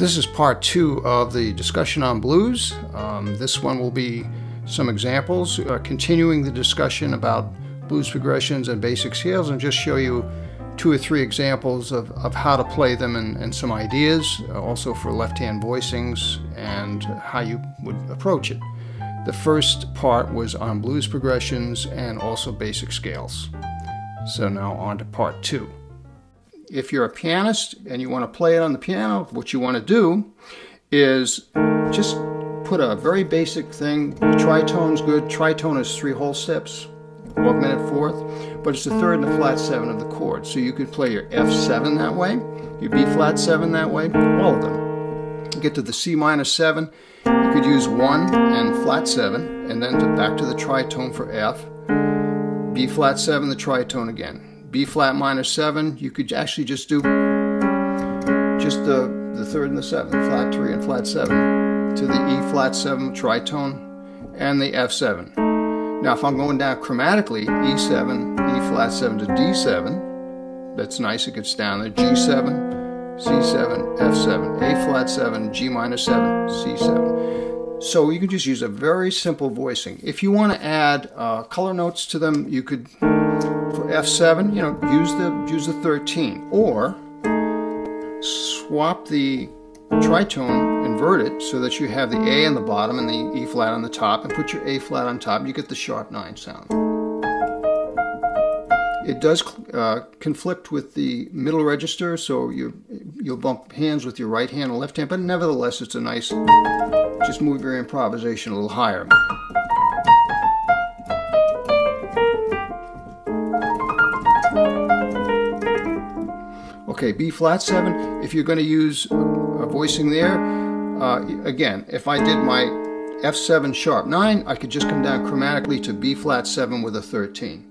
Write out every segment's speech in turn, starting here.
This is part 2 of the discussion on blues. This one will be some examples, continuing the discussion about blues progressions and basic scales, and just show you 2 or 3 examples of how to play them and some ideas, also for left-hand voicings and how you would approach it. The first part was on blues progressions and also basic scales. So now on to part 2. If you're a pianist and you want to play it on the piano, what you want to do is just put a very basic thing. Tritone's good. Tritone is 3 whole steps, augmented fourth, but it's the 3rd and the flat 7 of the chord. So you could play your F7 that way, your B flat 7 that way, all of them. You get to the C minor 7, you could use 1 and flat 7, and then back to the tritone for F. B flat 7, the tritone again. B flat minor 7, you could actually just do just the 3rd and the 7th, flat 3 and flat 7, to the E flat 7 tritone and the F7. Now if I'm going down chromatically, E7, E flat 7 to D7, that's nice, it gets down there, G7, C7, F7, A flat 7, G minor 7, C7. So you can just use a very simple voicing. If you want to add color notes to them, you could, for F7, use the 13, or swap the tritone, invert it so that you have the A on the bottom and the E flat on the top, and put your A flat on top, and you get the sharp 9 sound. It does conflict with the middle register, so you'll bump hands with your right hand and left hand, but nevertheless it's a nice, just move your improvisation a little higher. Okay, B flat 7, if you're going to use a voicing there, again, if I did my F7 sharp 9, I could just come down chromatically to B flat 7 with a 13.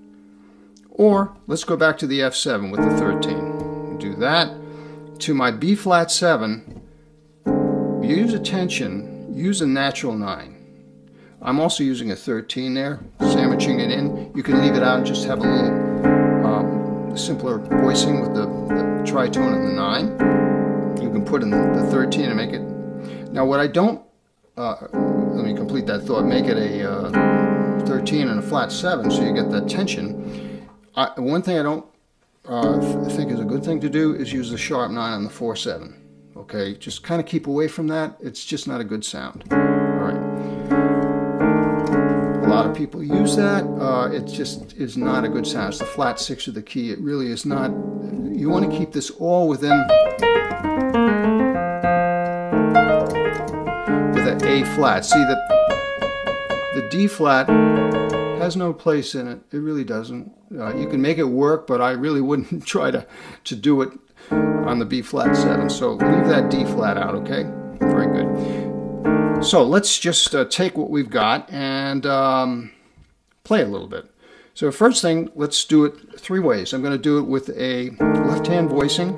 Or, let's go back to the F7 with the 13. Do that. To my B flat 7, use a tension, use a natural 9. I'm also using a 13 there, sandwiching it in. You can leave it out and just have a little simpler voicing with the tritone and the 9. You can put in the 13 and make it. Now what I don't, let me complete that thought, make it a 13 and a flat 7 so you get that tension. One thing I don't think is a good thing to do is use the sharp 9 on the 4/7. Okay, just kind of keep away from that. It's just not a good sound. All right. A lot of people use that. It just is not a good sound. It's the flat 6 of the key. It really is not. You want to keep this all within with an A flat. See that the D flat has no place in it. It really doesn't. You can make it work, but I really wouldn't try to do it on the B flat 7. So leave that D flat out, okay? Very good. So let's just take what we've got and play a little bit. So first thing, let's do it 3 ways. I'm going to do it with a left-hand voicing.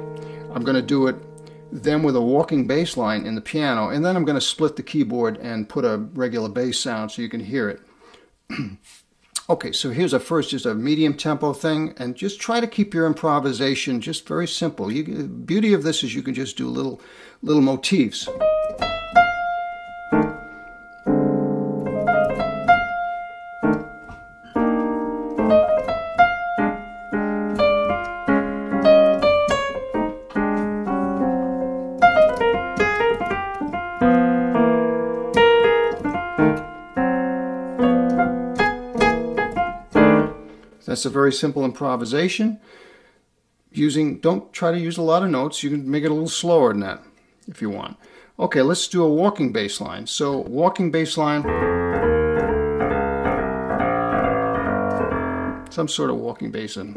I'm going to do it then with a walking bass line in the piano, and then I'm going to split the keyboard and put a regular bass sound so you can hear it. Okay, so here's just a medium tempo thing, and just try to keep your improvisation just very simple. The beauty of this is you can just do little motifs. That's a very simple improvisation. Don't try to use a lot of notes. You can make it a little slower than that if you want. Okay, let's do a walking bass line. So walking bass line, some sort of walking bass line.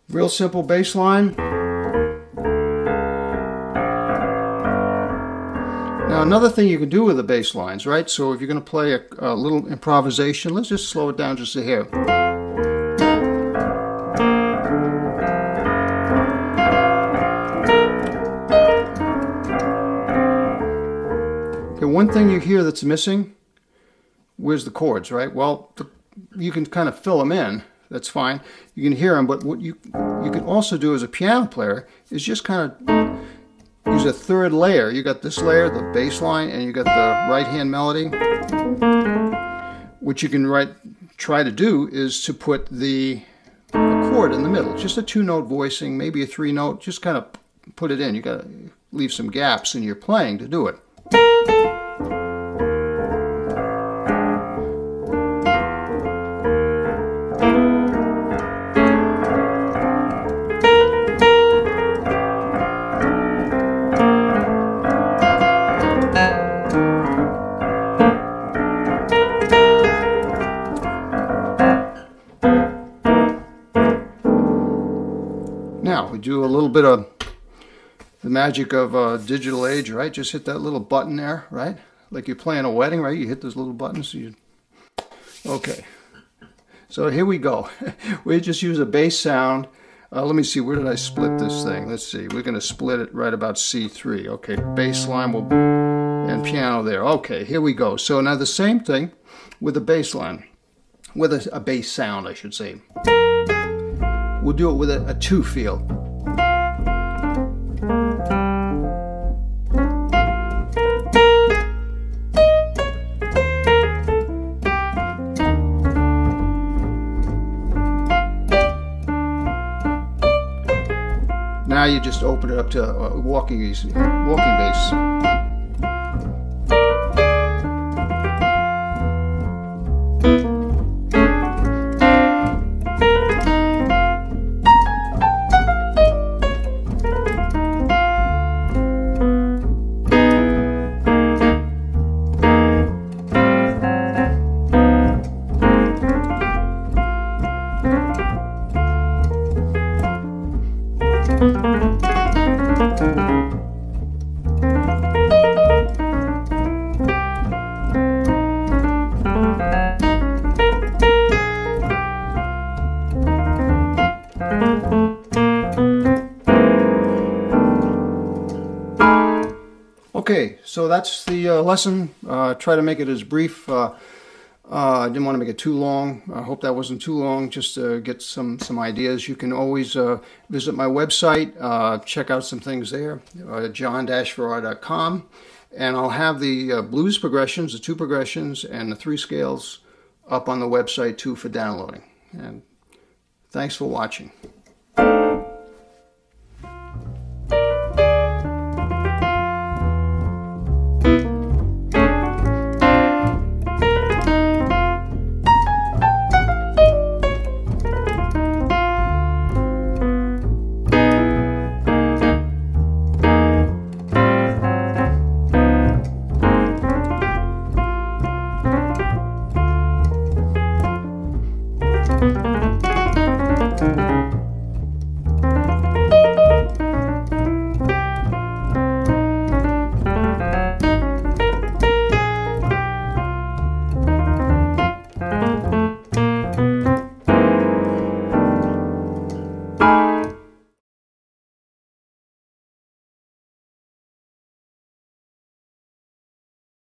Real simple bass line. Now another thing you can do with the bass lines, right? So if you're going to play a little improvisation, let's just slow it down just a hair. Okay, one thing you hear that's missing, where's the chords, right? Well, you can kind of fill them in. That's fine. You can hear them, but what you can also do as a piano player is just kind of use a third layer. You got this layer, the bass line, and you got the right-hand melody. What you can try to do is to put the chord in the middle. Just a 2-note voicing, maybe a 3-note. Just kind of put it in. You got to leave some gaps in your playing to do it. Now, we do a little bit of the magic of digital age, right? Just hit that little button there, right? Like you're playing a wedding, right? You hit those little buttons. Okay. So here we go. We just use a bass sound. Let me see, where did I split this thing? Let's see. We're going to split it right about C3. Okay, bass line and piano there. Okay, here we go. So now the same thing with the bass line. With a bass sound, I should say. We'll do it with a 2 feel. Now you just open it up to walking bass. Okay, so that's the lesson. Try to make it as brief. I didn't want to make it too long. I hope that wasn't too long, just to get some ideas. You can always visit my website, check out some things there, john-ferrara.com. And I'll have the blues progressions, the 2 progressions, and the 3 scales up on the website too for downloading. And thanks for watching.